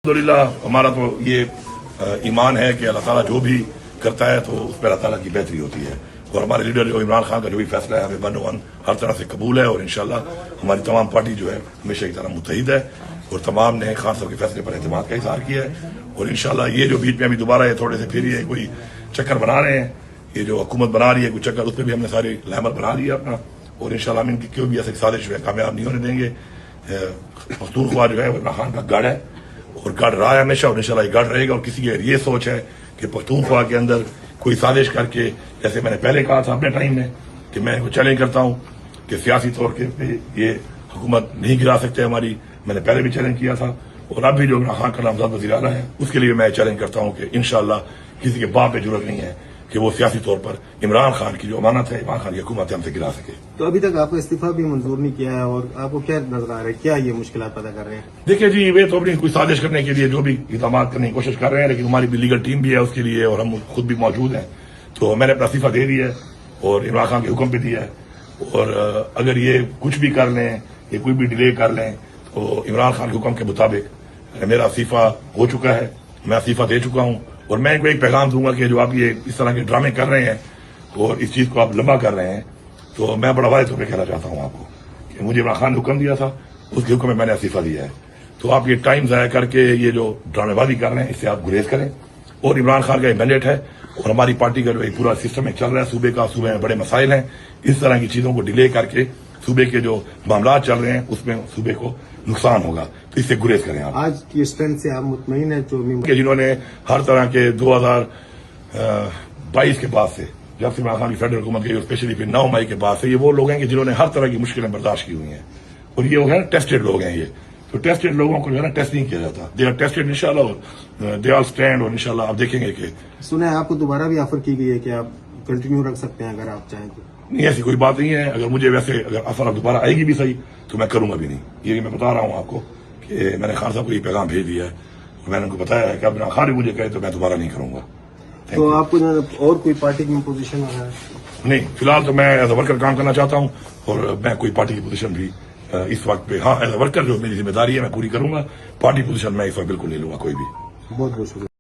الحمدللہ ہمارا تو یہ ایمان ہے کہ اللہ تعالیٰ جو بھی کرتا ہے تو اس پہ اللہ تعالیٰ کی بہتری ہوتی ہے، اور ہمارے لیڈر جو عمران خان کا جو بھی فیصلہ ہے ہمیں 1 ہر طرح سے قبول ہے، اور انشاءاللہ ہماری تمام پارٹی جو ہے ہمیشہ کی طرح متحد ہے، اور تمام نے خان صاحب کے فیصلے پر اعتماد کا اظہار کیا ہے، اور انشاءاللہ یہ جو بیچ میں ابھی دوبارہ یہ تھوڑے سے پھر یہ کوئی چکر بنا رہے ہیں، یہ جو حکومت بنا رہی ہے کوئی چکر، اس پہ بھی ہم نے سارے لہمر بنا لیا اپنا، اور انشاءاللہ ہم ان کی کوئی بھی ایسی سازش جو ہے کامیاب نہیں ہونے دیں گے۔ پختونخوا جو ہے وہ عمران خان کا گڑھ ہے اور گڑھ رہا ہے ہمیشہ، اور انشاءاللہ یہ گڑھ رہے گا، اور کسی کی یہ سوچ ہے کہ پختونخوا کے اندر کوئی سازش کر کے، جیسے میں نے پہلے کہا تھا اپنے ٹائم میں کہ میں کو چیلنج کرتا ہوں کہ سیاسی طور پہ یہ حکومت نہیں گرا سکتے ہماری، میں نے پہلے بھی چیلنج کیا تھا، اور اب بھی جو عمران خان کا نامزد وزیر اعلیٰ ہے اس کے لیے میں چیلنج کرتا ہوں کہ انشاءاللہ کسی کے باپ پہ ضرورت نہیں ہے کہ وہ سیاسی طور پر عمران خان کی جو امانت ہے، عمران خان کی حکومت ہے، ہم سے گرا سکے۔ تو ابھی تک آپ کو استعفیٰ بھی منظور نہیں کیا ہے، اور آپ کو کیا نظر آ رہا ہے، کیا یہ مشکلات پیدا کر رہے ہیں؟ دیکھیے جی، وہ تو اپنی کوئی سازش کرنے کے لیے جو بھی اقدامات کرنے کی کوشش کر رہے ہیں، لیکن ہماری بھی لیگل ٹیم بھی ہے اس کے لیے، اور ہم خود بھی موجود ہیں، تو میں نے اپنا استعفیٰ دے دیا ہے اور عمران خان کے حکم پہ دیا ہے، اور اگر یہ کچھ بھی کر لیں یا کوئی بھی ڈیلے کر لیں تو عمران خان کے حکم کے مطابق میرا استعفیٰ ہو چکا ہے، میں استعفیٰ دے چکا ہوں، اور میں ان کو ایک پیغام دوں گا کہ جو آپ یہ اس طرح کے ڈرامے کر رہے ہیں اور اس چیز کو آپ لمبا کر رہے ہیں، تو میں بڑا واضح طور پہ کہنا چاہتا ہوں آپ کو کہ مجھے عمران خان نے حکم دیا تھا، اس کے حکم میں نے استعفیٰ دیا ہے، تو آپ یہ ٹائم ضائع کر کے یہ جو ڈرامے بازی کر رہے ہیں اس سے آپ گریز کریں، اور عمران خان کا یہ مینڈیٹ ہے، اور ہماری پارٹی کا جو ایک پورا سسٹم چل رہا ہے صوبے کا، صوبے میں بڑے مسائل ہیں، اس طرح کی چیزوں کو ڈیلے کر کے صوبے کے جو معاملات چل رہے ہیں اس میں صوبے کو نقصان ہوگا، تو اس سے گریز کریں آپ۔ آج کی اسٹرینتھ سے آپ مطمئن ہیں کہ جنہوں نے ہر طرح کے 2022 کے بعد سے جب سے عمران خان کی فیڈرل حکومت گئی، اسپیشلی پھر 9 مئی کے بعد سے، یہ وہ لوگ ہیں کہ جنہوں نے ہر طرح کی مشکلیں برداشت کی ہوئی ہیں، اور یہ ہے ٹیسٹڈ لوگ ہیں، یہ تو ٹیسٹڈ لوگوں کو جو ہے نا ٹیسٹ نہیں کیا جاتا، دے آر ٹیسٹڈ انشاءاللہ، دے آر اسٹینڈ، اور انشاءاللہ آپ دیکھیں گے کہ سنا ہے آپ کو دوبارہ بھی آفر کی گئی ہے کہ آپ کنٹینیو رکھ سکتے ہیں اگر آپ چاہیں تو؟ نہیں، ایسی کوئی بات نہیں ہے، اگر مجھے ویسے اگر آفر دوبارہ آئے گی بھی صحیح تو میں کروں گا بھی نہیں، یہ میں بتا رہا ہوں آپ کو کہ میں نے خان صاحب کو یہ پیغام بھیج دیا ہے، اور میں نے ان کو بتایا ہے کہ اب خان بھی مجھے کہے تو میں دوبارہ نہیں کروں گا۔ تو آپ کو اور کوئی پارٹی کی پوزیشن ہے؟ نہیں، فی الحال تو میں ایز اے ورکر کام کرنا چاہتا ہوں، اور میں کوئی پارٹی کی پوزیشن بھی اس وقت پہ، ہاں ایز اے ورکر جو میری ذمہ داری ہے میں پوری کروں گا، پارٹی پوزیشن میں اس وقت بالکل نہیں لوں گا کوئی بھی۔ بہت بہت شکریہ۔